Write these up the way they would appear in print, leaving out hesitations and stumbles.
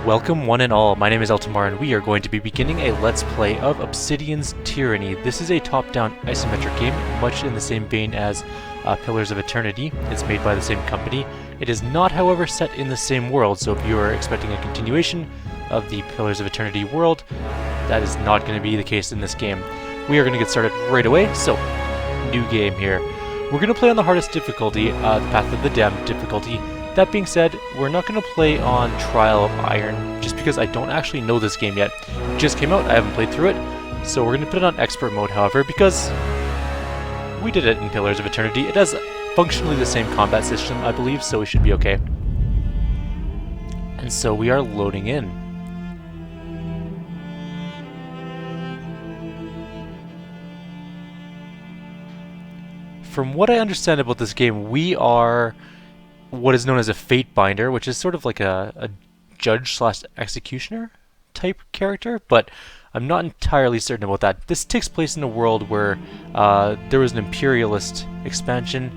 Welcome one and all, my name is Eltimar and we are going to be beginning a Let's Play of Obsidian's Tyranny. This is a top-down isometric game, much in the same vein as Pillars of Eternity. It's made by the same company. It is not, however, set in the same world, so if you are expecting a continuation of the Pillars of Eternity world, that is not going to be the case in this game. We are going to get started right away, so, new game here. We're going to play on the hardest difficulty, the Path of the Damned difficulty. That being said, we're not going to play on Trial of Iron, just because I don't actually know this game yet. It just came out, I haven't played through it, so we're going to put it on Expert mode, however, because we did it in Pillars of Eternity. It has functionally the same combat system, I believe, so we should be okay. And so we are loading in. From what I understand about this game, we are what is known as a Fatebinder, which is sort of like a judge/executioner type character, but I'm not entirely certain about that. This takes place in a world where there was an imperialist expansion,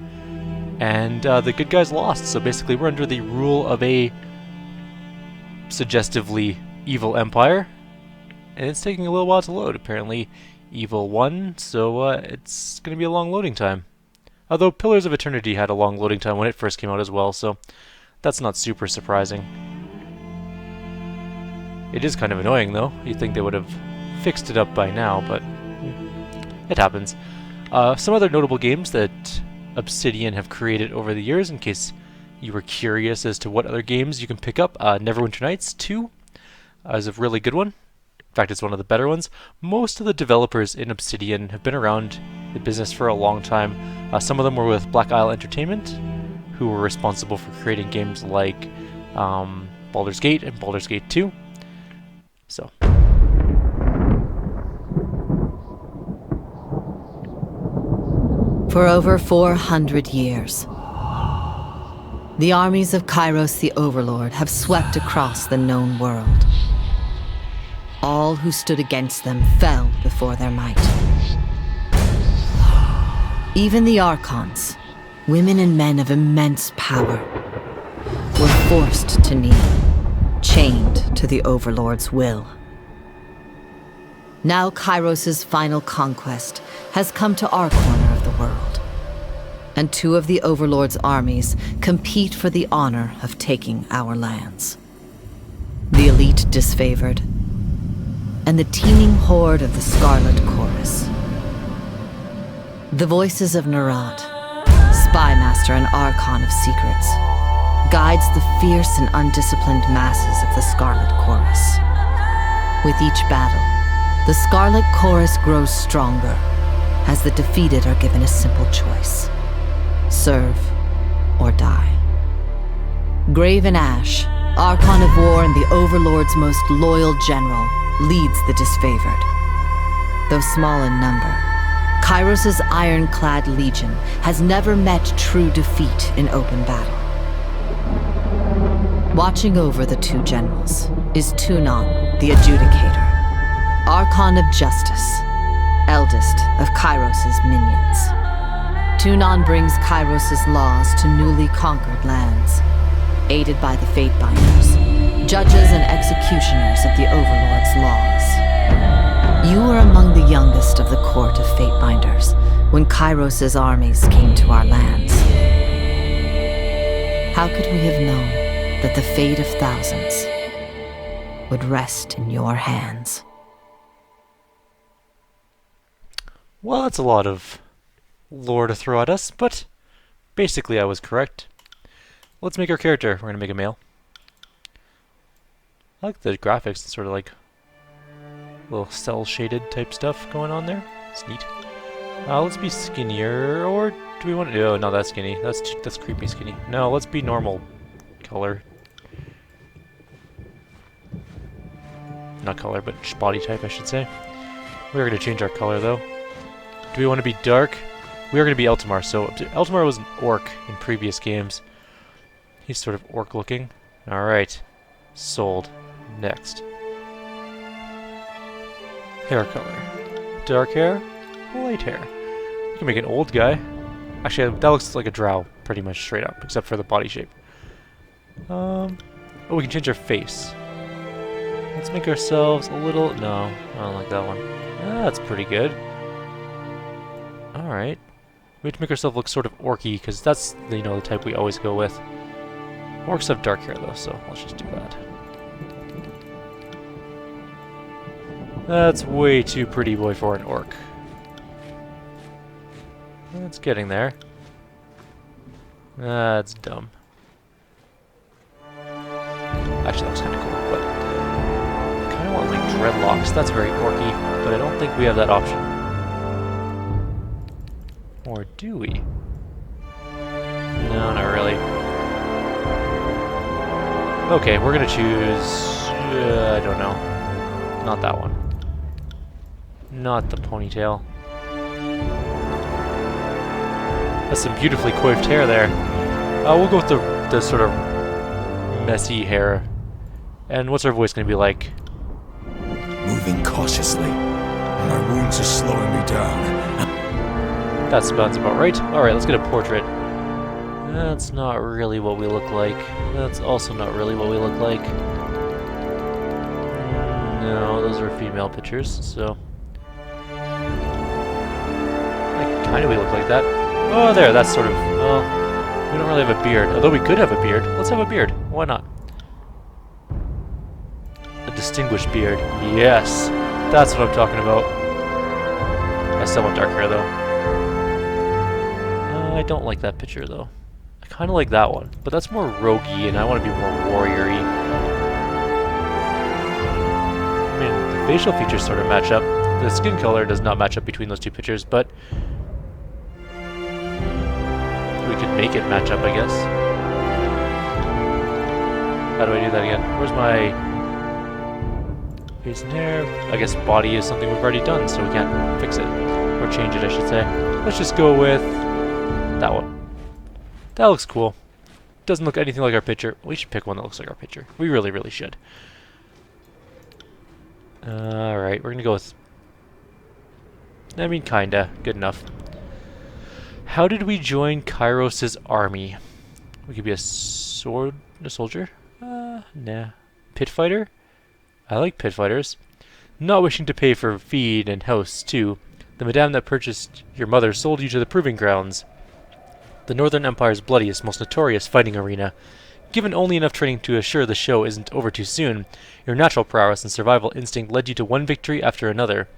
and the good guys lost, so basically we're under the rule of a suggestively evil empire, and it's taking a little while to load. Apparently evil won, so it's going to be a long loading time. Although Pillars of Eternity had a long loading time when it first came out as well, so that's not super surprising. It is kind of annoying though. You'd think they would have fixed it up by now, but it happens. Some other notable games that Obsidian have created over the years, in case you were curious as to what other games you can pick up. Neverwinter Nights 2 is a really good one. In fact, it's one of the better ones. Most of the developers in Obsidian have been around the business for a long time. Some of them were with Black Isle Entertainment, who were responsible for creating games like Baldur's Gate and Baldur's Gate 2. So. For over 400 years, the armies of Kyros the Overlord have swept across the known world. All who stood against them fell before their might. Even the Archons, women and men of immense power, were forced to kneel, chained to the Overlord's will. Now Kyros' final conquest has come to our corner of the world, and two of the Overlord's armies compete for the honor of taking our lands. The elite disfavored, and the teeming horde of the Scarlet Chorus. The voices of Nerat, spymaster and archon of secrets, guides the fierce and undisciplined masses of the Scarlet Chorus. With each battle, the Scarlet Chorus grows stronger, as the defeated are given a simple choice: serve or die. Graven Ash, Archon of War and the Overlord's most loyal general, leads the disfavored. Though small in number, Kyros' ironclad legion has never met true defeat in open battle. Watching over the two generals is Tyranny, the Adjudicator, Archon of Justice, eldest of Kyros' minions. Tyranny brings Kyros' laws to newly conquered lands, aided by the Fatebinders, judges and executioners of the Overlord's laws. You were among the youngest of the court of Fatebinders when Kyros' armies came to our lands. How could we have known that the fate of thousands would rest in your hands? Well, that's a lot of lore to throw at us, but basically I was correct. Let's make our character. We're going to make a male. I like the graphics, it's sort of like little cell-shaded type stuff going on there. It's neat. Let's be skinnier, or do we want to... Oh, not that skinny. That's creepy skinny. No, let's be normal color. Not color, but body type, I should say. We are going to change our color, though. Do we want to be dark? We are going to be Eltimar. So, Eltimar was an orc in previous games. He's sort of orc-looking. Alright. Sold. Next. Hair color. Dark hair, light hair. You can make an old guy. Actually, that looks like a drow, pretty much straight up, except for the body shape. Oh, we can change our face. Let's make ourselves a little... No, I don't like that one. That's pretty good. Alright. We have to make ourselves look sort of orky, because that's, you know, the type we always go with. Orcs have dark hair, though, so let's just do that. That's way too pretty boy for an orc. It's getting there. That's dumb. Actually, that was kind of cool, but I kind of want like dreadlocks. That's very orky, but I don't think we have that option. Or do we? No, not really. Okay, we're gonna choose... I don't know. Not that one. Not the ponytail. That's some beautifully coiffed hair there. We'll go with the sort of messy hair. And what's our voice going to be like? Moving cautiously. My wounds are slowing me down. That sounds about right. Alright, let's get a portrait. That's not really what we look like. That's also not really what we look like. No, those are female pictures, so... Kind of we look like that. Oh, there, that's sort of... Well, we don't really have a beard. Although we could have a beard. Let's have a beard. Why not? A distinguished beard. Yes! That's what I'm talking about. I still want dark hair, though. I don't like that picture, though. I kind of like that one. But that's more roguey, and I want to be more warrior-y. I mean, the facial features sort of match up. The skin color does not match up between those two pictures, but... we could make it match up, I guess. How do I do that again? Where's my face and hair? I guess body is something we've already done, so we can't fix it. Or change it, I should say. Let's just go with that one. That looks cool. Doesn't look anything like our picture. We should pick one that looks like our picture. We really, really should. Alright, we're gonna go with... I mean, kinda. Good enough. How did we join Kyros' army? We could be a soldier? Nah. Pit fighter? I like pit fighters. Not wishing to pay for feed and house, too. The madame that purchased your mother sold you to the proving grounds. The Northern Empire's bloodiest, most notorious fighting arena. Given only enough training to assure the show isn't over too soon, your natural prowess and survival instinct led you to one victory after another.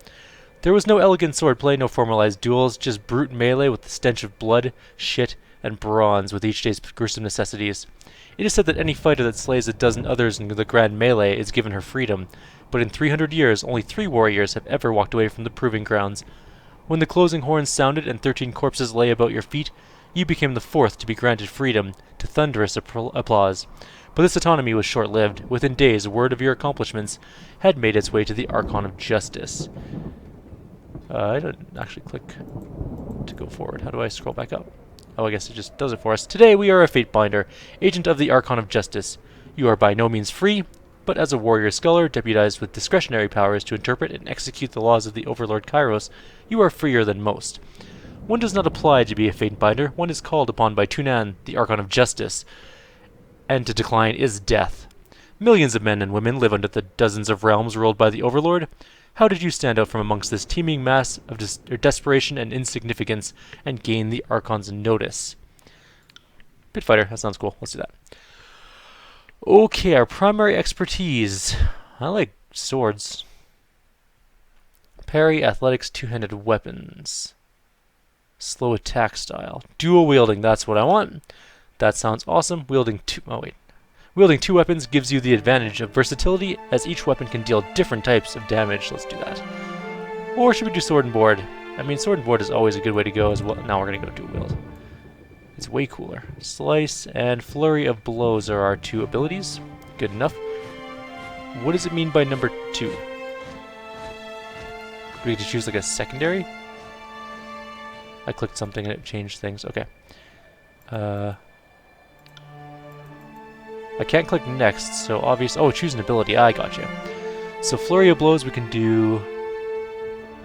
There was no elegant swordplay, no formalized duels, just brute melee with the stench of blood, shit, and bronze with each day's gruesome necessities. It is said that any fighter that slays a dozen others in the grand melee is given her freedom, but in 300 years, only 3 warriors have ever walked away from the proving grounds. When the closing horns sounded and 13 corpses lay about your feet, you became the 4th to be granted freedom, to thunderous applause. But this autonomy was short-lived. Within days, word of your accomplishments had made its way to the Archon of Justice. I didn't actually click to go forward. How do I scroll back up? Oh, I guess it just does it for us. Today we are a Fatebinder, agent of the Archon of Justice. You are by no means free, but as a warrior scholar deputized with discretionary powers to interpret and execute the laws of the Overlord Kyros, you are freer than most. One does not apply to be a Fatebinder. One is called upon by Tunan, the Archon of Justice, and to decline is death. Millions of men and women live under the dozens of realms ruled by the Overlord. How did you stand out from amongst this teeming mass of desperation and insignificance and gain the Archon's notice? Pit fighter, that sounds cool. Let's do that. Okay, our primary expertise. I like swords. Parry, athletics, two-handed weapons. Slow attack style. Dual wielding, that's what I want. That sounds awesome. Wielding two weapons gives you the advantage of versatility, as each weapon can deal different types of damage. Let's do that. Or should we do sword and board? I mean, sword and board is always a good way to go as well. Now we're going to go dual wield. It's way cooler. Slice and flurry of blows are our 2 abilities. Good enough. What does it mean by number 2? Do we get to choose like a secondary? I clicked something and it changed things. Okay. I can't click next, so obvious. Oh, choose an ability. I gotcha. So flurry of blows, we can do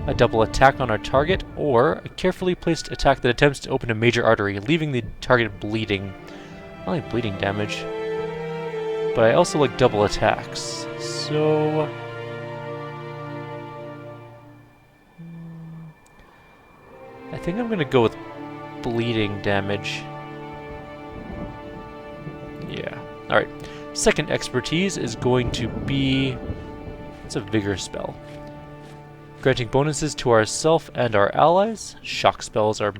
a double attack on our target, or a carefully placed attack that attempts to open a major artery, leaving the target bleeding. I like bleeding damage. but I also like double attacks. So I think I'm gonna go with bleeding damage. Yeah. Alright. Second expertise is going to be... It's a vigor spell. Granting bonuses to ourself and our allies. Shock spells are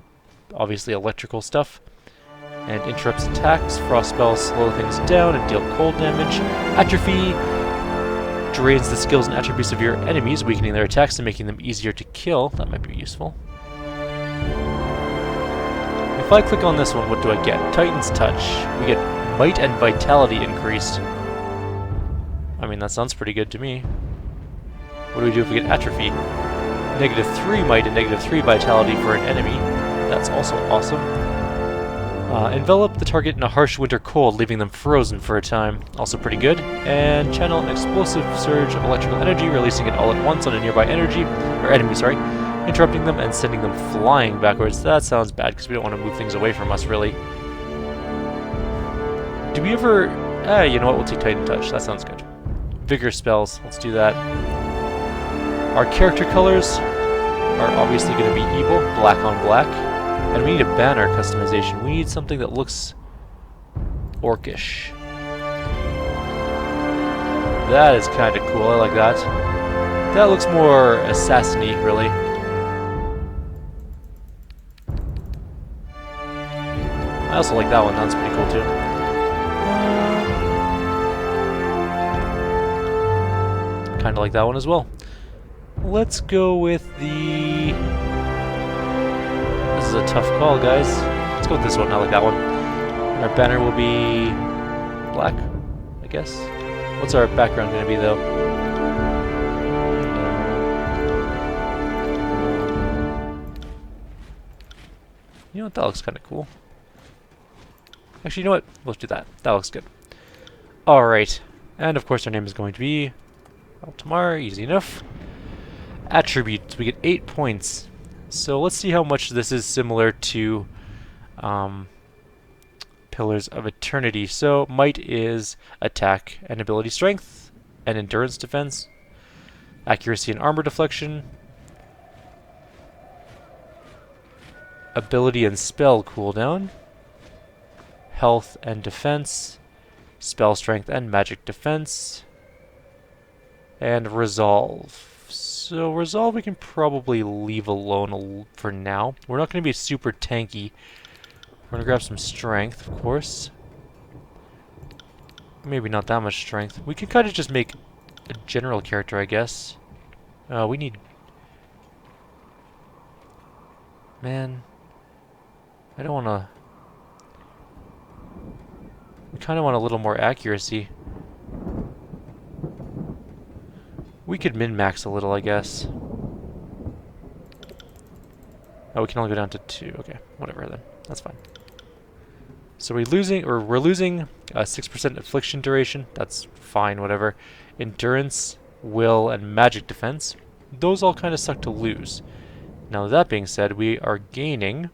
obviously electrical stuff. And interrupts attacks. Frost spells slow things down and deal cold damage. Atrophy drains the skills and attributes of your enemies, weakening their attacks and making them easier to kill. That might be useful. If I click on this one, what do I get? Titan's Touch. We get Might and Vitality increased. I mean, that sounds pretty good to me. What do we do if we get Atrophy? -3 Might and -3 Vitality for an enemy. That's also awesome. Envelop the target in a harsh winter cold, leaving them frozen for a time. Also pretty good. And channel an explosive surge of electrical energy, releasing it all at once on a nearby enemy, sorry. Interrupting them and sending them flying backwards. That sounds bad, because we don't want to move things away from us, really. Do we ever... you know what, we'll take Titan Touch. That sounds good. Vigor spells. Let's do that. Our character colors are obviously going to be evil, black on black. And we need a banner customization. We need something that looks orcish. That is kind of cool. I like that. That looks more assassin-y, really. I also like that one. That's pretty cool, too. Kind of like that one as well. Let's go with the... This is a tough call, guys. Let's go with this one. I like that one. And our banner will be black, I guess. What's our background going to be, though? You know what? That looks kind of cool. Actually, you know what? Let's do that. That looks good. Alright. And, of course, our name is going to be Eltimar. Easy enough. Attributes. We get 8 points. So let's see how much this is similar to Pillars of Eternity. So Might is attack and ability strength, and endurance defense, accuracy and armor deflection, ability and spell cooldown, health and defense, spell strength and magic defense, and resolve. So resolve we can probably leave alone for now. We're not going to be super tanky. We're going to grab some strength, of course. Maybe not that much strength. We can kind of just make a general character, I guess. We need... Man. I don't want to... We kind of want a little more accuracy. We could min-max a little, I guess. Oh, we can only go down to 2. Okay, whatever then. That's fine. So we're losing 6% affliction duration. That's fine, whatever. Endurance, will, and magic defense. Those all kind of suck to lose. Now that being said, we are gaining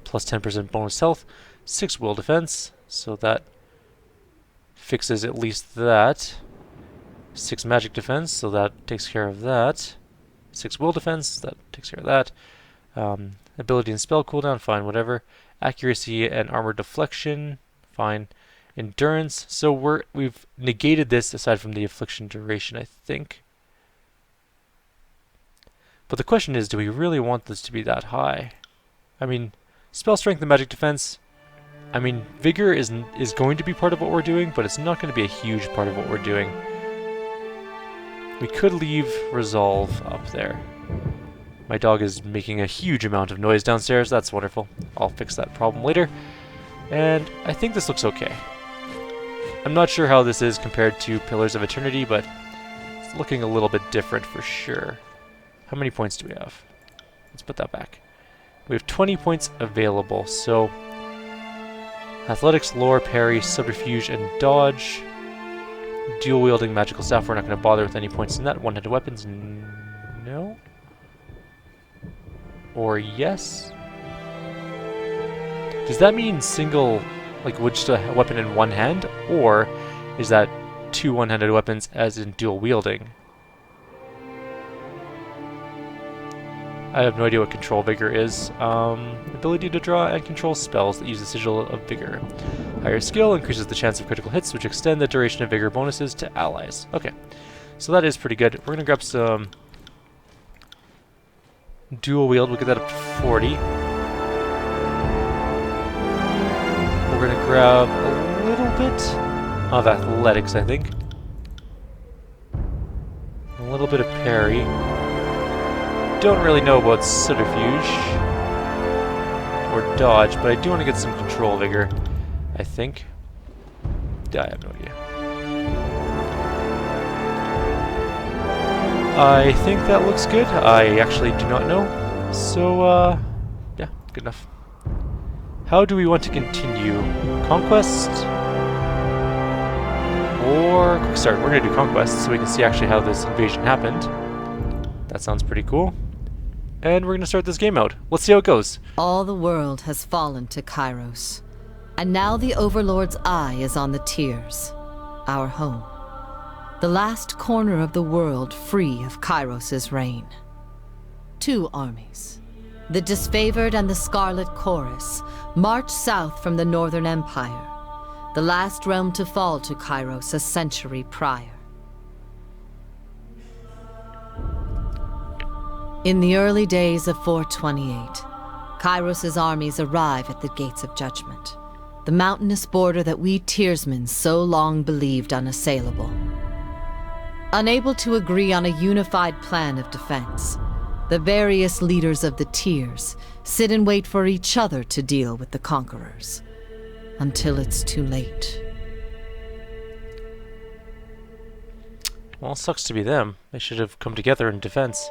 plus 10% bonus health, 6 will defense, so that fixes at least that. 6 magic defense, so that takes care of that. 6 will defense, that takes care of that. Ability and spell cooldown, fine, whatever. Accuracy and armor deflection, fine. Endurance, so we've negated this aside from the affliction duration, I think. But the question is, do we really want this to be that high? I mean, spell strength and magic defense, I mean, vigor is going to be part of what we're doing, but it's not going to be a huge part of what we're doing. We could leave resolve up there. My dog is making a huge amount of noise downstairs. That's wonderful. I'll fix that problem later. And I think this looks okay. I'm not sure how this is compared to Pillars of Eternity, but it's looking a little bit different for sure. How many points do we have? Let's put that back. We have 20 points available, so athletics, lore, parry, subterfuge, and dodge. Dual-wielding magical staff, we're not going to bother with any points in that. One-handed weapons, no? Or yes? Does that mean single... Like, would just a weapon in one hand? Or is that two one-handed weapons as in dual wielding? I have no idea what Control Vigor is. Ability to draw and control spells that use the sigil of Vigor. Higher skill increases the chance of critical hits, which extend the duration of Vigor bonuses to allies. Okay, so that is pretty good. We're going to grab some dual wield. We'll get that up to 40. We're going to grab a little bit of athletics, I think. A little bit of parry. Don't really know about subterfuge or dodge, but I do want to get some control vigor, I think. I have no idea. I think that looks good. I actually do not know. So, yeah, good enough. How do we want to continue? Conquest? Or quick start? We're going to do Conquest so we can see actually how this invasion happened. That sounds pretty cool. And we're going to start this game out. Let's see how it goes. All the world has fallen to Kyros. And now the Overlord's eye is on the Tiers, our home. The last corner of the world free of Kyros' reign. Two armies, the Disfavored and the Scarlet Chorus, march south from the Northern Empire, the last realm to fall to Kyros a century prior. In the early days of 428, Kyros' armies arrive at the Gates of Judgment, the mountainous border that we Tiersmen so long believed unassailable. Unable to agree on a unified plan of defense, the various leaders of the Tiers sit and wait for each other to deal with the conquerors, until it's too late. Well, it sucks to be them. They should have come together in defense.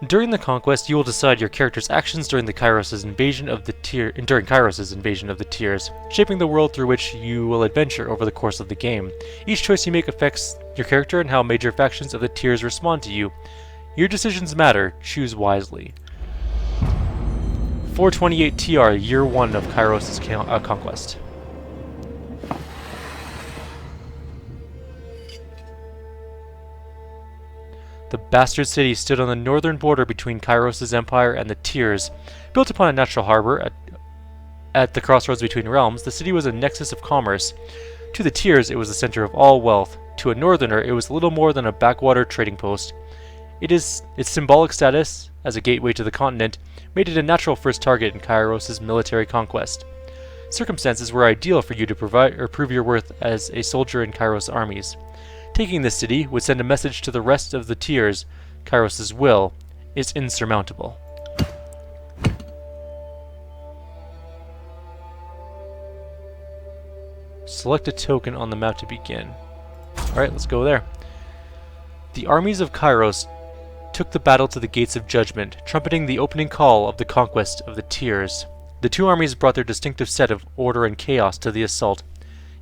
During the conquest, you will decide your character's actions during Kyros' invasion of the Tiers, shaping the world through which you will adventure over the course of the game. Each choice you make affects your character and how major factions of the Tiers respond to you. Your decisions matter. Choose wisely. 428 TR, Year 1 of Kyros' conquest. The Bastard City stood on the northern border between Kyros' empire and the Tiers. Built upon a natural harbor at the crossroads between realms, the city was a nexus of commerce. To the Tiers, it was the center of all wealth. To a northerner, it was little more than a backwater trading post. Its symbolic status as a gateway to the continent made it a natural first target in Kyros' military conquest. Circumstances were ideal for you to prove your worth as a soldier in Kyros' armies. Taking this city would send a message to the rest of the Tiers. Kyros' will is insurmountable. Select a token on the map to begin. Alright, let's go there. The armies of Kyros took the battle to the Gates of Judgment, trumpeting the opening call of the conquest of the Tiers. The two armies brought their distinctive set of order and chaos to the assault.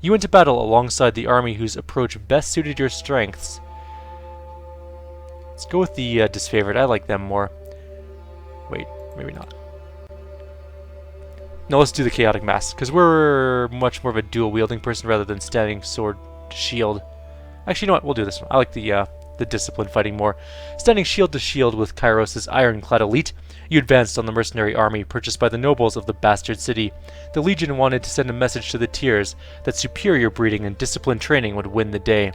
You went to battle alongside the army whose approach best suited your strengths. Let's go with the Disfavored. I like them more. Wait, maybe not. No, let's do the Chaotic Mass, because we're much more of a dual-wielding person rather than standing sword to shield. Actually, you know what? We'll do this one. I like the discipline fighting more. Standing shield to shield with Kyros' ironclad elite, you advanced on the mercenary army purchased by the nobles of the Bastard City. The Legion wanted to send a message to the Tiers that superior breeding and disciplined training would win the day.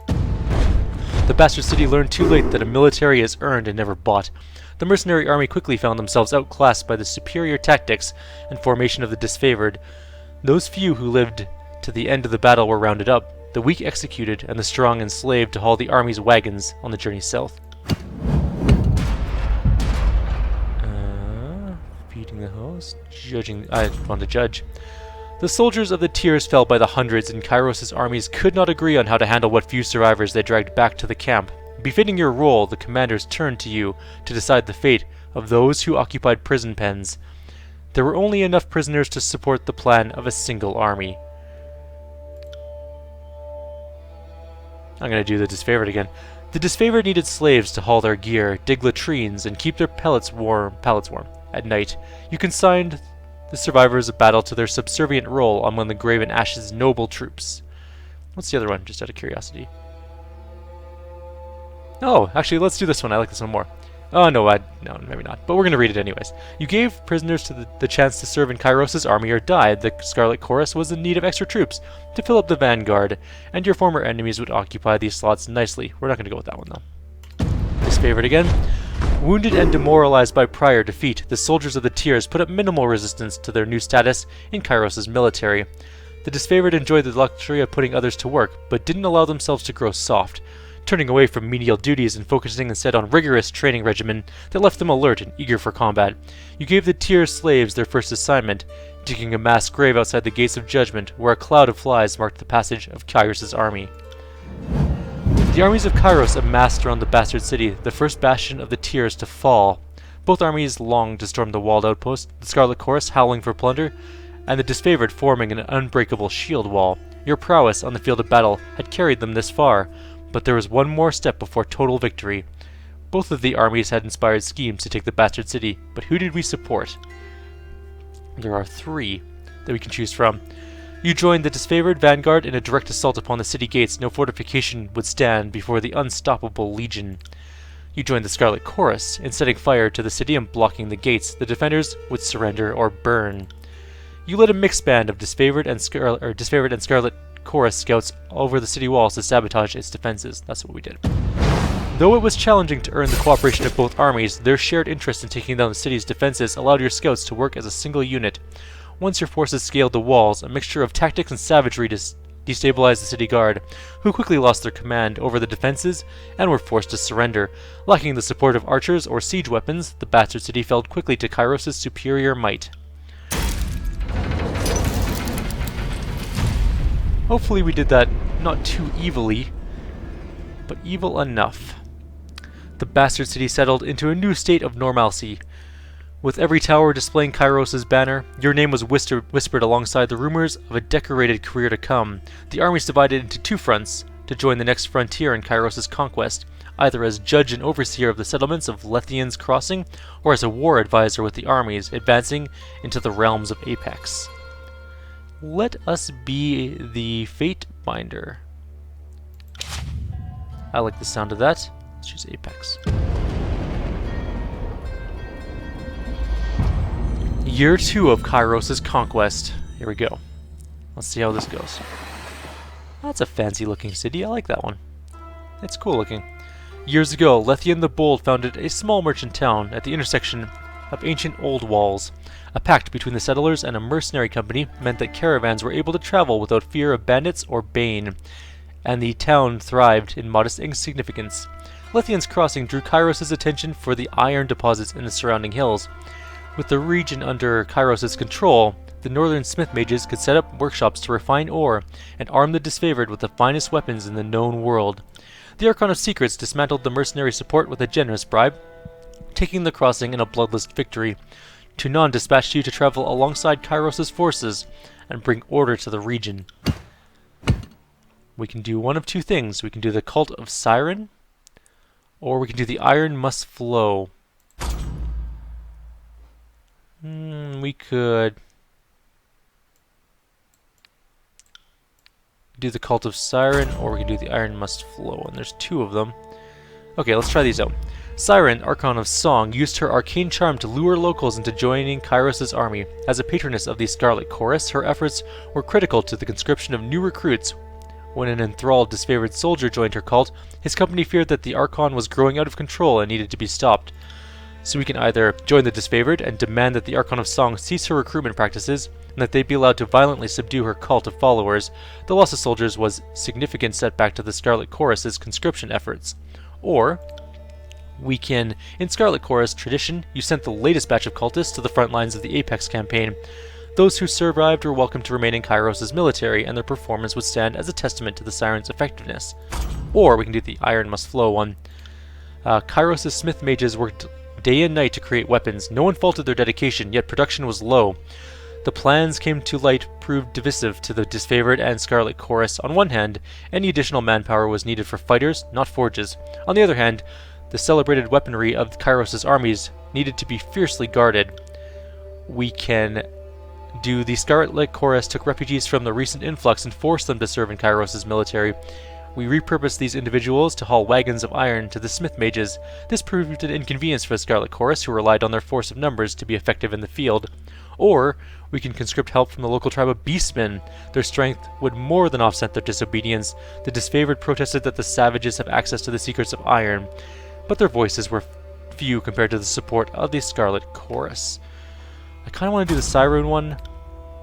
The Bastard City learned too late that a military is earned and never bought. The mercenary army quickly found themselves outclassed by the superior tactics and formation of the Disfavored. Those few who lived to the end of the battle were rounded up, the weak executed, and the strong enslaved to haul the army's wagons on the journey south. Feeding the host, judging. I want to judge. The soldiers of the Tiers fell by the hundreds, and Kyros' armies could not agree on how to handle what few survivors they dragged back to the camp. Befitting your role, the commanders turned to you to decide the fate of those who occupied prison pens. There were only enough prisoners to support the plan of a single army. I'm going to do the Disfavored again. The Disfavored needed slaves to haul their gear, dig latrines, and keep their pallets warm at night. You consigned The survivors battle to their subservient role among the Grave and Ashes noble troops. What's the other one, just out of curiosity? Oh, actually, let's do this one. I like this one more. Oh, no, no, maybe not. But we're going to read it anyways. You gave prisoners to the chance to serve in Kyros' army or die. The Scarlet Chorus was in need of extra troops to fill up the vanguard, and your former enemies would occupy these slots nicely. We're not going to go with that one, though. Disfavored again. Wounded and demoralized by prior defeat, the soldiers of the Tiers put up minimal resistance to their new status in Kyros' military. The disfavored enjoyed the luxury of putting others to work, but didn't allow themselves to grow soft, turning away from menial duties and focusing instead on rigorous training regimen that left them alert and eager for combat. You gave the Tiers slaves their first assignment, digging a mass grave outside the gates of judgment, where a cloud of flies marked the passage of Kyros' army. The armies of Kyros amassed around the bastard city, the first bastion of the Tiers to fall. Both armies longed to storm the walled outpost, the Scarlet Chorus howling for plunder, and the disfavored forming an unbreakable shield wall. Your prowess on the field of battle had carried them this far, but there was one more step before total victory. Both of the armies had inspired schemes to take the bastard city, but who did we support? There are 3 that we can choose from. You joined the disfavored vanguard in a direct assault upon the city gates. No fortification would stand before the unstoppable legion. You joined the Scarlet Chorus in setting fire to the city and blocking the gates. The defenders would surrender or burn. You led a mixed band of disfavored and Scarlet Chorus scouts over the city walls to sabotage its defenses. That's what we did. Though it was challenging to earn the cooperation of both armies, their shared interest in taking down the city's defenses allowed your scouts to work as a single unit. Once your forces scaled the walls, a mixture of tactics and savagery destabilized the city guard, who quickly lost their command over the defenses and were forced to surrender. Lacking the support of archers or siege weapons, the bastard city fell quickly to Kyros' superior might. Hopefully we did that not too evilly, but evil enough. The bastard city settled into a new state of normalcy. With every tower displaying Kyros' banner, your name was whispered alongside the rumors of a decorated career to come. The armies divided into 2 fronts to join the next frontier in Kyros' conquest, either as judge and overseer of the settlements of Lethian's Crossing, or as a war advisor with the armies advancing into the realms of Apex. Let us be the Fatebinder. I like the sound of that. Let's choose Apex. Year 2 of Kyros' conquest. Here we go. Let's see how this goes. That's a fancy looking city. I like that one. It's cool looking. Years ago, Lethian the Bold founded a small merchant town at the intersection of ancient old walls. A pact between the settlers and a mercenary company meant that caravans were able to travel without fear of bandits or bane, and the town thrived in modest insignificance. Lethian's Crossing drew Kyros' attention for the iron deposits in the surrounding hills. With the region under Kyros' control, the northern smith mages could set up workshops to refine ore and arm the disfavored with the finest weapons in the known world. The Archon of Secrets dismantled the mercenary support with a generous bribe, taking the crossing in a bloodless victory. Tunon dispatched you to travel alongside Kyros' forces and bring order to the region. We can do one of 2 things. We can do the Cult of Siren, or we can do the Iron Must Flow. We could do the Cult of Siren, or we could do the Iron Must Flow, and there's 2 of them. Okay, let's try these out. Siren, Archon of Song, used her arcane charm to lure locals into joining Kyros' army. As a patroness of the Scarlet Chorus, her efforts were critical to the conscription of new recruits. When an enthralled, disfavored soldier joined her cult, his company feared that the Archon was growing out of control and needed to be stopped. So we can either join the disfavored and demand that the Archon of Song cease her recruitment practices, and that they be allowed to violently subdue her cult of followers. The loss of soldiers was a significant setback to the Scarlet Chorus' conscription efforts. Or we can, in Scarlet Chorus tradition, you sent the latest batch of cultists to the front lines of the Apex campaign. Those who survived were welcome to remain in Kyros' military, and their performance would stand as a testament to the Siren's effectiveness. Or we can do the Iron Must Flow one. Kyros' smith mages worked day and night to create weapons. No one faulted their dedication, yet production was low. The plans came to light proved divisive to the disfavored and Scarlet Chorus. On one hand, any additional manpower was needed for fighters, not forges. On the other hand, the celebrated weaponry of Kyros' armies needed to be fiercely guarded. We can due, the Scarlet Chorus took refugees from the recent influx and forced them to serve in Kyros' military. We repurposed these individuals to haul wagons of iron to the Smith Mages. This proved an inconvenience for the Scarlet Chorus, who relied on their force of numbers to be effective in the field. Or, we can conscript help from the local tribe of Beastmen. Their strength would more than offset their disobedience. The disfavored protested that the savages have access to the secrets of iron, but their voices were few compared to the support of the Scarlet Chorus. I kind of want to do the Siren one.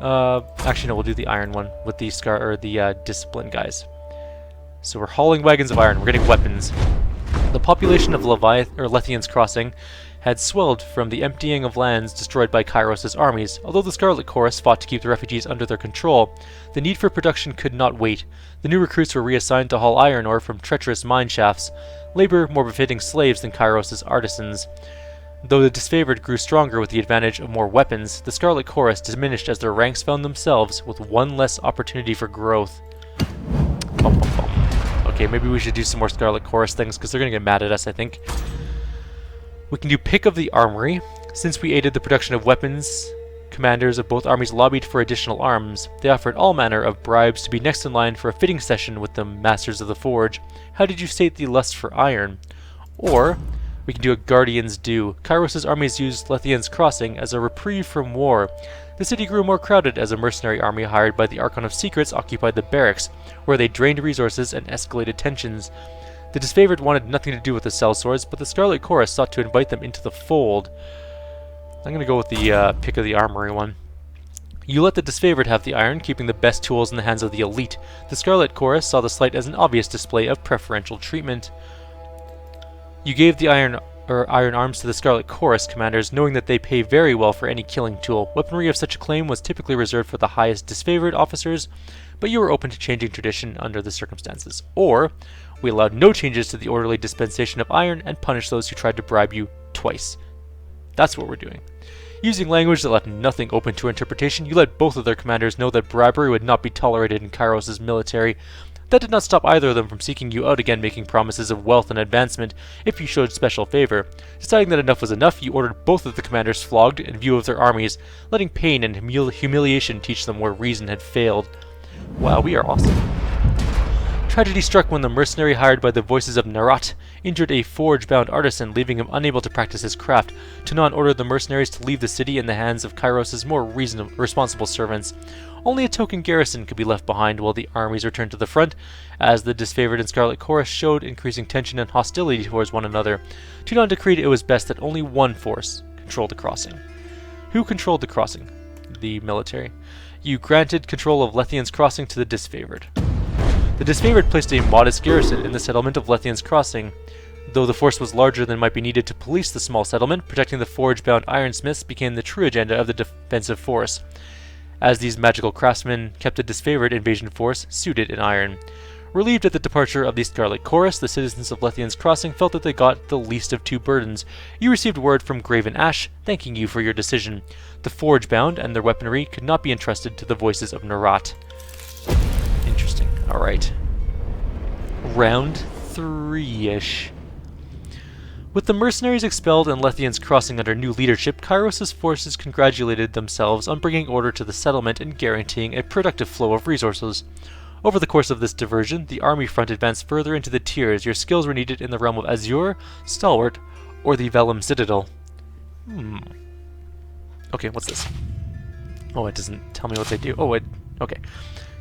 Actually, no, we'll do the Iron one with the Discipline guys. So we're hauling wagons of iron. We're getting weapons. The population of Lethian's Crossing had swelled from the emptying of lands destroyed by Kyros' armies. Although the Scarlet Chorus fought to keep the refugees under their control, the need for production could not wait. The new recruits were reassigned to haul iron ore from treacherous mine shafts, labor more befitting slaves than Kyros' artisans. Though the disfavored grew stronger with the advantage of more weapons, the Scarlet Chorus diminished as their ranks found themselves with one less opportunity for growth. Okay, maybe we should do some more Scarlet Chorus things, because they're going to get mad at us, I think. We can do Pick of the Armory. Since we aided the production of weapons, commanders of both armies lobbied for additional arms. They offered all manner of bribes to be next in line for a fitting session with the Masters of the Forge. How did you sate the lust for iron? Or, we can do a Guardian's Due. Kyros' armies used Lethian's Crossing as a reprieve from war. The city grew more crowded as a mercenary army hired by the Archon of Secrets occupied the barracks, where they drained resources and escalated tensions. The disfavored wanted nothing to do with the sellswords, but the Scarlet Chorus sought to invite them into the fold. I'm going to go with the Pick of the Armory one. You let the disfavored have the iron, keeping the best tools in the hands of the elite. The Scarlet Chorus saw the slight as an obvious display of preferential treatment. You gave the iron arms to the Scarlet Chorus commanders, knowing that they pay very well for any killing tool. Weaponry of such a claim was typically reserved for the highest disfavored officers, but you were open to changing tradition under the circumstances. Or, we allowed no changes to the orderly dispensation of iron and punished those who tried to bribe you twice. That's what we're doing. Using language that left nothing open to interpretation, you let both of their commanders know that bribery would not be tolerated in Kyros' military. That did not stop either of them from seeking you out again, making promises of wealth and advancement if you showed special favor. Deciding that enough was enough, you ordered both of the commanders flogged in view of their armies, letting pain and humiliation teach them where reason had failed. Wow, we are awesome. Tragedy struck when the mercenary hired by the voices of Narat injured a forge-bound artisan, leaving him unable to practice his craft. Tanan ordered the mercenaries to leave the city in the hands of Kyros' more responsible servants. Only a token garrison could be left behind while the armies returned to the front, as the disfavored and Scarlet Chorus showed increasing tension and hostility towards one another. Tanan decreed it was best that only one force controlled the crossing. Who controlled the crossing? The military. You granted control of Lethian's Crossing to the disfavored. The disfavored placed a modest garrison in the settlement of Lethian's Crossing. Though the force was larger than might be needed to police the small settlement, protecting the forge-bound ironsmiths became the true agenda of the defensive force, as these magical craftsmen kept the disfavored invasion force suited in iron. Relieved at the departure of the Scarlet Chorus, the citizens of Lethian's Crossing felt that they got the least of two burdens. You received word from Graven Ash, thanking you for your decision. The forge-bound and their weaponry could not be entrusted to the voices of Narat. Interesting. Alright. Round 3-ish. With the mercenaries expelled and Lethian's Crossing under new leadership, Kyros' forces congratulated themselves on bringing order to the settlement and guaranteeing a productive flow of resources. Over the course of this diversion, the army front advanced further into the tiers. Your skills were needed in the realm of Azure, Stalwart, or the Vellum Citadel. Okay, what's this? Oh, it doesn't tell me what they do. Oh, okay.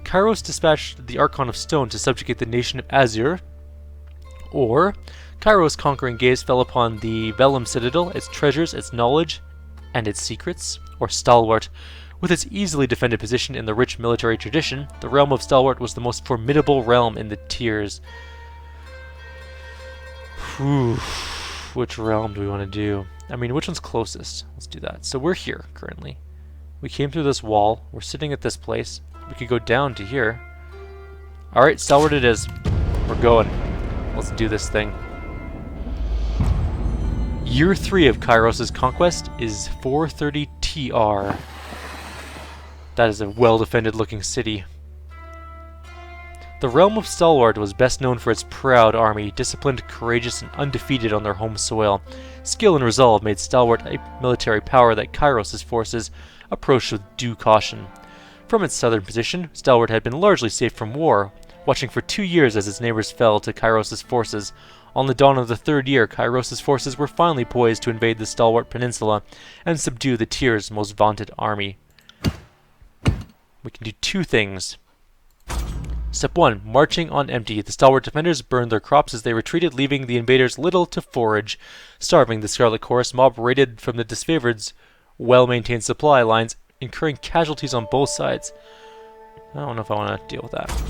Kyros dispatched the Archon of Stone to subjugate the nation of Azure, or Kyros' conquering gaze fell upon the Vellum Citadel, its treasures, its knowledge, and its secrets, or Stalwart. With its easily defended position in the rich military tradition, the realm of Stalwart was the most formidable realm in the tiers. Which realm do we want to do? I mean, which one's closest? Let's do that. So we're here, currently. We came through this wall. We're sitting at this place. We could go down to here. Alright, Stalwart it is. We're going. Let's do this thing. Year 3 of Kyros' conquest is 430 TR. That is a well-defended looking city. The realm of Stalwart was best known for its proud army, disciplined, courageous, and undefeated on their home soil. Skill and resolve made Stalwart a military power that Kyros' forces, approached with due caution. From its southern position, Stalwart had been largely safe from war, watching for 2 years as its neighbors fell to Kyros' forces. On the dawn of the 3rd year, Kyros' forces were finally poised to invade the Stalwart Peninsula and subdue the Tyr's most vaunted army. We can do 2 things. Step 1. Marching on empty. The Stalwart defenders burned their crops as they retreated, leaving the invaders little to forage. Starving, the Scarlet Chorus mob raided from the disfavored's well-maintained supply lines, incurring casualties on both sides. I don't know if I want to deal with that.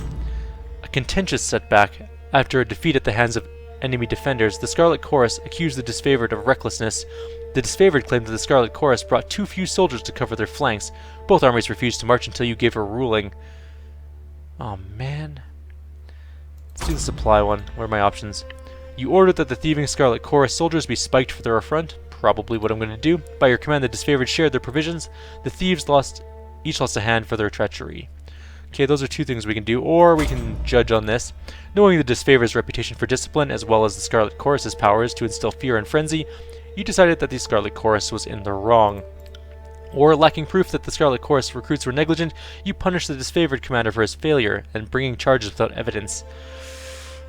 A contentious setback. After a defeat at the hands of enemy defenders, the Scarlet Chorus accused the disfavored of recklessness. The disfavored claimed that the Scarlet Chorus brought too few soldiers to cover their flanks. Both armies refused to march until you gave a ruling. Oh man. Let's do the supply one. What are my options? You ordered that the thieving Scarlet Chorus soldiers be spiked for their affront. Probably what I'm going to do. By your command, the disfavored shared their provisions. The thieves each lost a hand for their treachery. Okay, those are 2 things we can do, or we can judge on this. Knowing the disfavored's reputation for discipline, as well as the Scarlet Chorus's powers to instill fear and frenzy, you decided that the Scarlet Chorus was in the wrong. Or, lacking proof that the Scarlet Chorus recruits were negligent, you punished the disfavored commander for his failure, and bringing charges without evidence.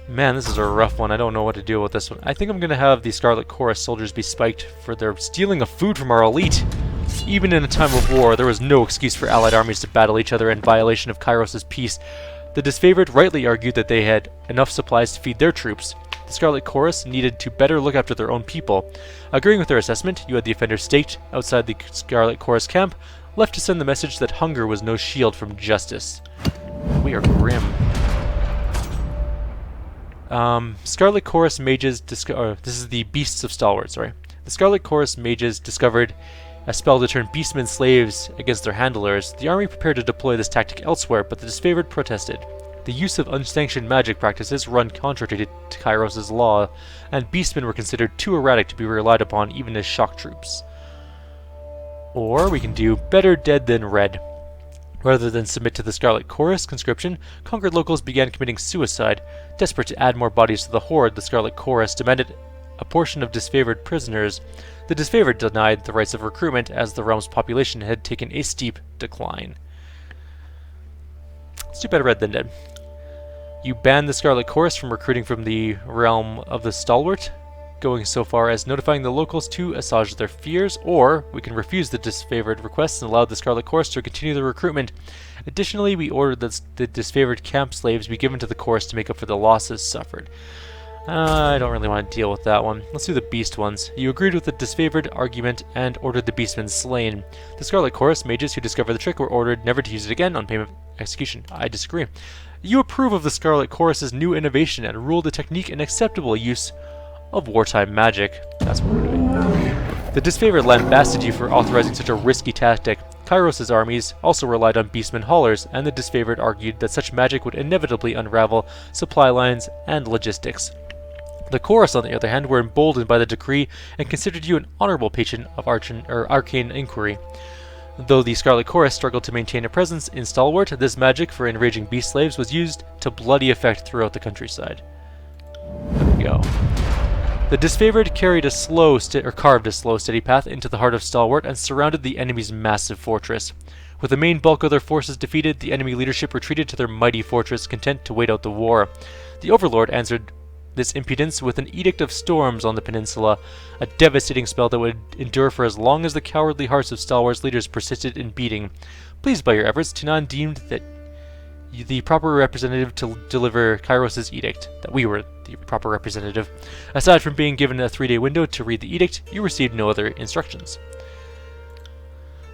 Man, this is a rough one. I don't know what to do with this one. I think I'm going to have the Scarlet Chorus soldiers be spiked for their stealing of food from our elite. Even in a time of war, there was no excuse for allied armies to battle each other in violation of Kyros' peace. The disfavored rightly argued that they had enough supplies to feed their troops. The Scarlet Chorus needed to better look after their own people. Agreeing with their assessment, you had the offenders staked outside the Scarlet Chorus camp, left to send the message that hunger was no shield from justice. We are grim. Scarlet Chorus mages this is the Beasts of Stalwart, sorry. The Scarlet Chorus mages discovered a spell to turn beastmen slaves against their handlers. The army prepared to deploy this tactic elsewhere, but the disfavored protested. The use of unsanctioned magic practices run contrary to Kyros' law, and beastmen were considered too erratic to be relied upon even as shock troops. Or we can do better dead than red. Rather than submit to the Scarlet Chorus conscription, conquered locals began committing suicide. Desperate to add more bodies to the horde, the Scarlet Chorus demanded a portion of disfavored prisoners. The disfavored denied the rights of recruitment as the realm's population had taken a steep decline. Let's do better red than dead. You banned the Scarlet Chorus from recruiting from the realm of the Stalwart, going so far as notifying the locals to assuage their fears, or we can refuse the disfavored requests and allow the Scarlet Chorus to continue the recruitment. Additionally, we ordered that the disfavored camp slaves be given to the Chorus to make up for the losses suffered. I don't really want to deal with that one. Let's do the beast ones. You agreed with the disfavored argument and ordered the beastmen slain. The Scarlet Chorus mages who discovered the trick were ordered never to use it again on payment of execution. I disagree. You approve of the Scarlet Chorus's new innovation and ruled the technique an acceptable use of wartime magic. That's what we're doing. The disfavored lambasted you for authorizing such a risky tactic. Kyros' armies also relied on beastmen haulers, and the disfavored argued that such magic would inevitably unravel supply lines and logistics. The Chorus, on the other hand, were emboldened by the decree and considered you an honorable patron of arcane inquiry. Though the Scarlet Chorus struggled to maintain a presence in Stalwart, this magic for enraging beast slaves was used to bloody effect throughout the countryside. There we go. The disfavored carved a slow, steady path into the heart of Stalwart and surrounded the enemy's massive fortress. With the main bulk of their forces defeated, the enemy leadership retreated to their mighty fortress, content to wait out the war. The Overlord answered this impudence with an Edict of Storms on the peninsula, a devastating spell that would endure for as long as the cowardly hearts of Stalwart's leaders persisted in beating. Pleased by your efforts, Tyranny deemed that the proper representative to deliver Kyros' edict, that we were the proper representative. Aside from being given a 3-day window to read the edict, you received no other instructions.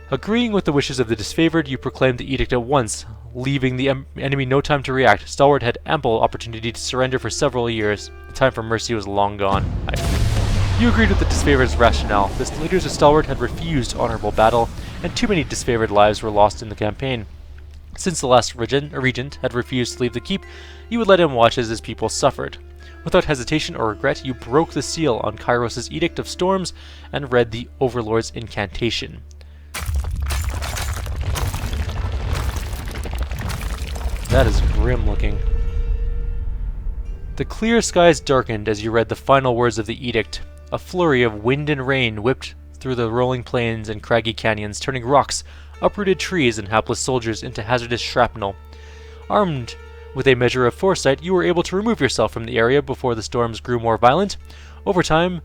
Agreeing with the wishes of the disfavored, you proclaimed the edict at once, leaving the enemy no time to react. Stalwart had ample opportunity to surrender for several years. The time for mercy was long gone. You agreed with the disfavored's rationale. The leaders of Stalwart had refused honorable battle, and too many disfavored lives were lost in the campaign. Since the last regent had refused to leave the keep, you would let him watch as his people suffered. Without hesitation or regret, you broke the seal on Kyros' Edict of Storms and read the Overlord's incantation. That is grim looking. The clear skies darkened as you read the final words of the edict. A flurry of wind and rain whipped through the rolling plains and craggy canyons, turning rocks, uprooted trees and hapless soldiers into hazardous shrapnel. Armed with a measure of foresight, you were able to remove yourself from the area before the storms grew more violent. Over time,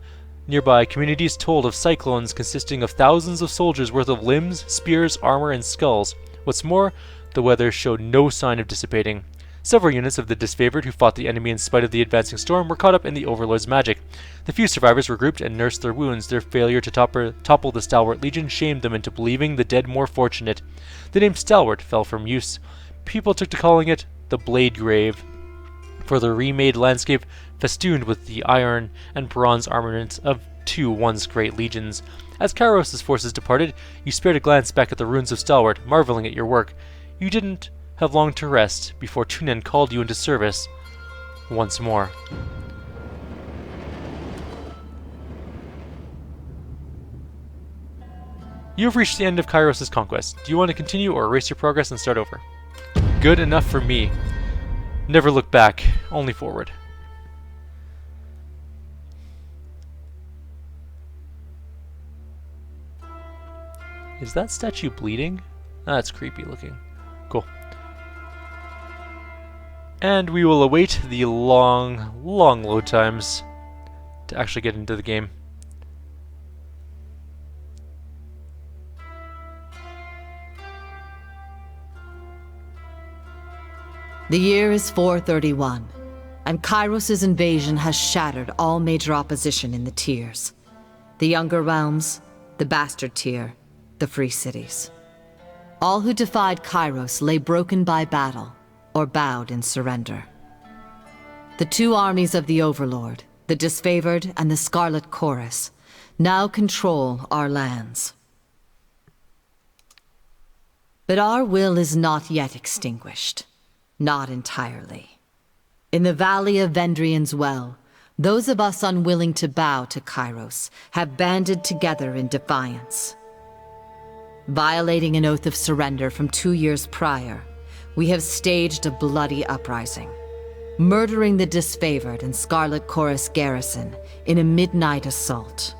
nearby communities told of cyclones consisting of thousands of soldiers' worth of limbs, spears, armor, and skulls. What's more, the weather showed no sign of dissipating. Several units of the disfavored who fought the enemy in spite of the advancing storm were caught up in the Overlord's magic. The few survivors regrouped and nursed their wounds. Their failure to topple the Stalwart Legion shamed them into believing the dead more fortunate. The name Stalwart fell from use. People took to calling it the Blade Grave, for the remade landscape festooned with the iron and bronze armaments of two once great legions. As Kyros' forces departed, you spared a glance back at the ruins of Stalwart, marveling at your work. You didn't have long to rest before Tunen called you into service once more. You have reached the end of Kyros' conquest. Do you want to continue or erase your progress and start over? Good enough for me. Never look back, only forward. Is that statue bleeding? That's creepy looking. Cool. And we will await the long load times to actually get into the game. The year is 431, and Kyros' invasion has shattered all major opposition in the tiers. The Younger Realms, the Bastard Tier, the Free Cities. All who defied Kyros lay broken by battle, or bowed in surrender. The two armies of the Overlord, the Disfavored and the Scarlet Chorus, now control our lands. But our will is not yet extinguished. Not entirely. In the Valley of Vendrian's Well, those of us unwilling to bow to Kyros have banded together in defiance. Violating an oath of surrender from 2 years prior, we have staged a bloody uprising, murdering the Disfavored and Scarlet Chorus garrison in a midnight assault.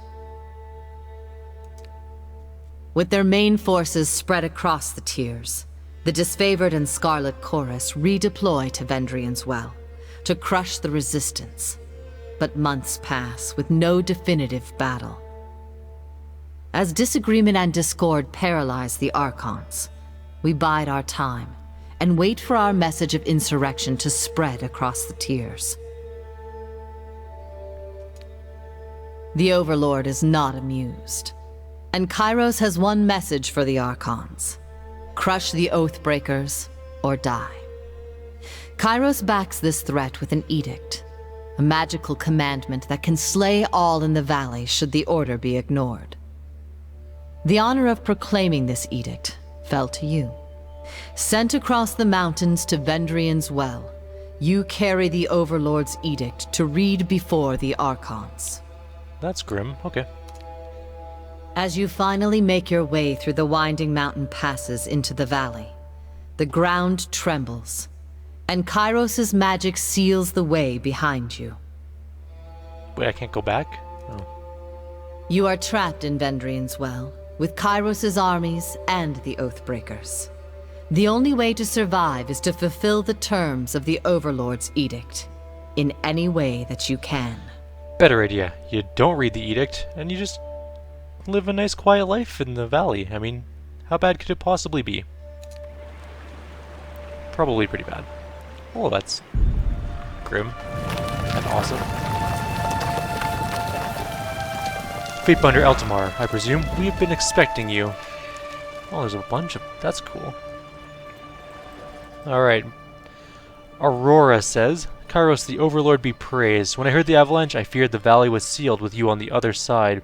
With their main forces spread across the tiers, the Disfavored and Scarlet Chorus redeploy to Vendrian's Well to crush the resistance, but months pass with no definitive battle. As disagreement and discord paralyze the Archons, we bide our time and wait for our message of insurrection to spread across the tiers. The Overlord is not amused, and Kyros has one message for the Archons. Crush the Oathbreakers, or die. Kyros backs this threat with an edict, a magical commandment that can slay all in the valley should the order be ignored. The honor of proclaiming this edict fell to you. Sent across the mountains to Vendrian's Well, you carry the Overlord's edict to read before the Archons. That's grim, okay. As you finally make your way through the winding mountain passes into the valley, the ground trembles, and Kyros' magic seals the way behind you. Wait, I can't go back? Oh. You are trapped in Vendrian's Well, with Kyros' armies and the Oathbreakers. The only way to survive is to fulfill the terms of the Overlord's edict, in any way that you can. Better idea. You don't read the edict, and you just live a nice quiet life in the valley. I mean, how bad could it possibly be? Probably pretty bad. Oh, that's grim and awesome. Fatebinder Eltimar, I presume. We've been expecting you. Oh, there's a bunch of... That's cool. Alright. Aurora says, Kyros the Overlord be praised. When I heard the avalanche, I feared the valley was sealed with you on the other side.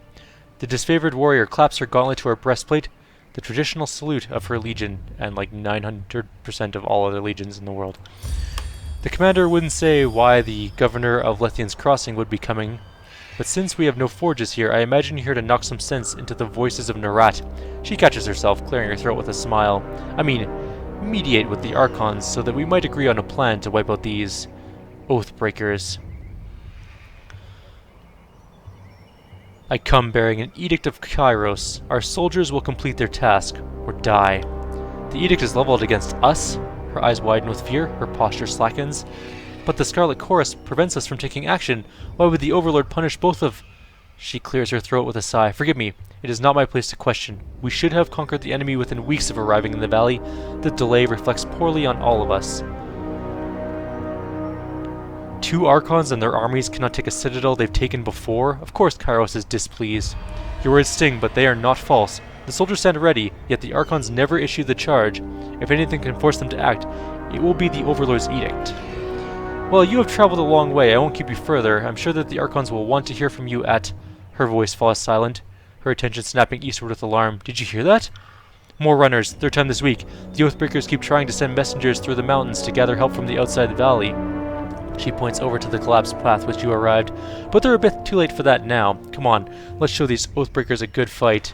The disfavored warrior claps her gauntlet to her breastplate, the traditional salute of her legion, and like 900% of all other legions in the world. The commander wouldn't say why the governor of Lethian's Crossing would be coming, but since we have no forges here, I imagine you're here to knock some sense into the voices of Narat. She catches herself, clearing her throat with a smile. I mean, mediate with the Archons so that we might agree on a plan to wipe out these Oathbreakers. I come bearing an edict of Kyros. Our soldiers will complete their task, or die. The edict is leveled against us. Her eyes widen with fear, her posture slackens. But the Scarlet Chorus prevents us from taking action. Why would the Overlord punish both of... She clears her throat with a sigh. Forgive me, it is not my place to question. We should have conquered the enemy within weeks of arriving in the valley. The delay reflects poorly on all of us. 2 Archons and their armies cannot take a citadel they've taken before. Of course Kyros is displeased. Your words sting, but they are not false. The soldiers stand ready, yet the Archons never issue the charge. If anything can force them to act, it will be the Overlord's edict. Well, you have traveled a long way. I won't keep you further. I'm sure that the Archons will want to hear from you at... Her voice falls silent, her attention snapping eastward with alarm. Did you hear that? More runners, 3rd time this week. The Oathbreakers keep trying to send messengers through the mountains to gather help from the outside the valley. She points over to the collapsed path which you arrived, but they're a bit too late for that now. Come on, let's show these Oathbreakers a good fight.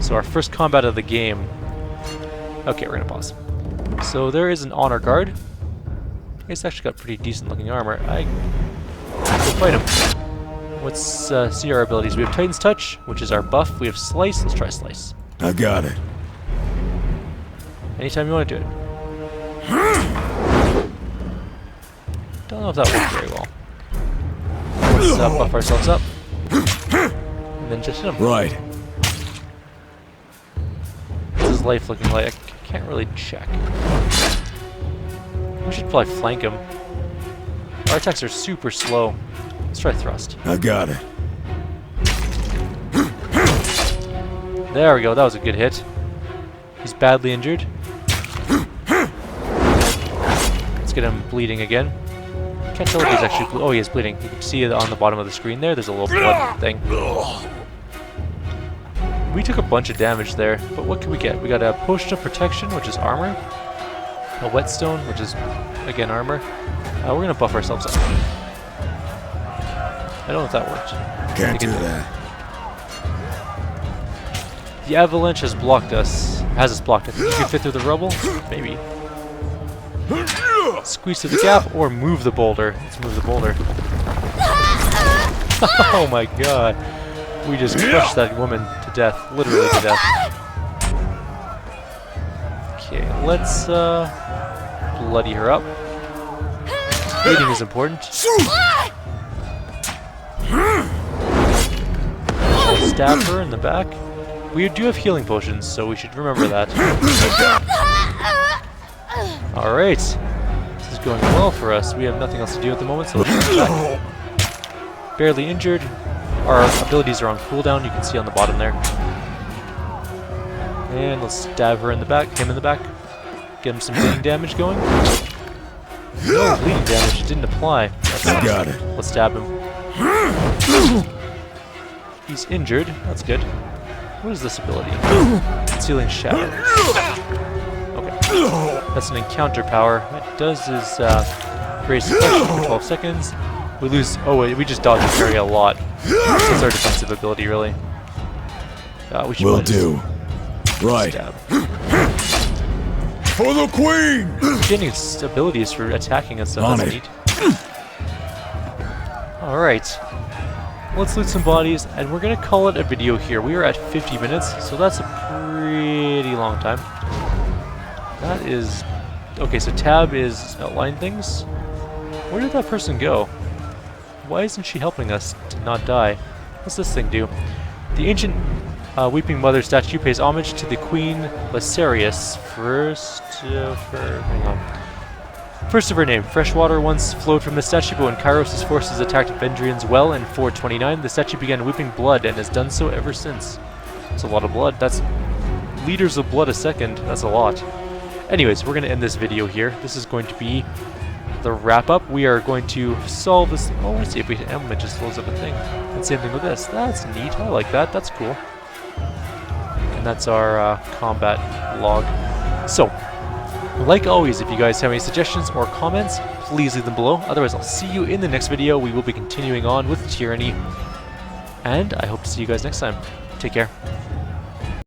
So our first combat of the game. Okay, we're gonna pause. So there is an honor guard. He's actually got pretty decent looking armor. We'll fight him. Let's see our abilities. We have Titan's Touch, which is our buff. We have Slice. Let's try Slice. I got it. Anytime you want to do it. Don't know if that worked very well. Let's buff ourselves up. And then just hit him. Right. What's his life looking like? I can't really check. We should probably flank him. Our attacks are super slow. Let's try Thrust. I got it. There we go, that was a good hit. He's badly injured. Let's get him bleeding again. Can't tell if he's actually... Oh, he is bleeding. You can see it on the bottom of the screen there. There's a little blood thing. We took a bunch of damage there, but what can we get? We got a Potion of Protection, which is armor. A Whetstone, which is, again, armor. We're going to buff ourselves up. I don't know if that worked. Can't do that. The avalanche has blocked us. Has us blocked. I think you can fit through the rubble? Maybe. Squeeze through the gap or move the boulder. Let's move the boulder. Oh my god. We just crushed that woman to death. Literally to death. Okay, let's bloody her up. Bleeding is important. We'll stab her in the back. We do have healing potions, so we should remember that. Alright. This is going well for us. We have nothing else to do at the moment, so let's attack. Barely injured. Our abilities are on cooldown, you can see on the bottom there. And let's stab her in the back, him in the back. Get him some bleeding damage going. No bleeding damage, it didn't apply. I got it. Let's stab him. He's injured, that's good. What is this ability? Concealing Shadow. Okay. That's an encounter power. What it does is raise suppression for 12 seconds. We lose... Oh wait, we just dodge and parry a lot. That's our defensive ability, really. We should Will do. Right. Stab. For the Queen! Getting its abilities for attacking and stuff, that's neat. Alright. Let's loot some bodies, and we're going to call it a video here. We are at 50 minutes, so that's a pretty long time. That is... Okay, so tab is outline things. Where did that person go? Why isn't she helping us to not die? What's this thing do? The ancient Weeping Mother statue pays homage to the Queen Laserius. First of her name. Fresh water once flowed from the statue, but when Kyros' forces attacked Vendrian's well in 429, the statue began weeping blood and has done so ever since. That's a lot of blood. That's liters of blood a second. That's a lot. Anyways, we're going to end this video here. This is going to be the wrap-up. We are going to solve this... Oh, let's see if we hit M, it just loads up a thing. And same thing with this. That's neat. I like that. That's cool. And that's our combat log. So, like always, if you guys have any suggestions or comments, please leave them below. Otherwise, I'll see you in the next video. We will be continuing on with Tyranny. And I hope to see you guys next time. Take care.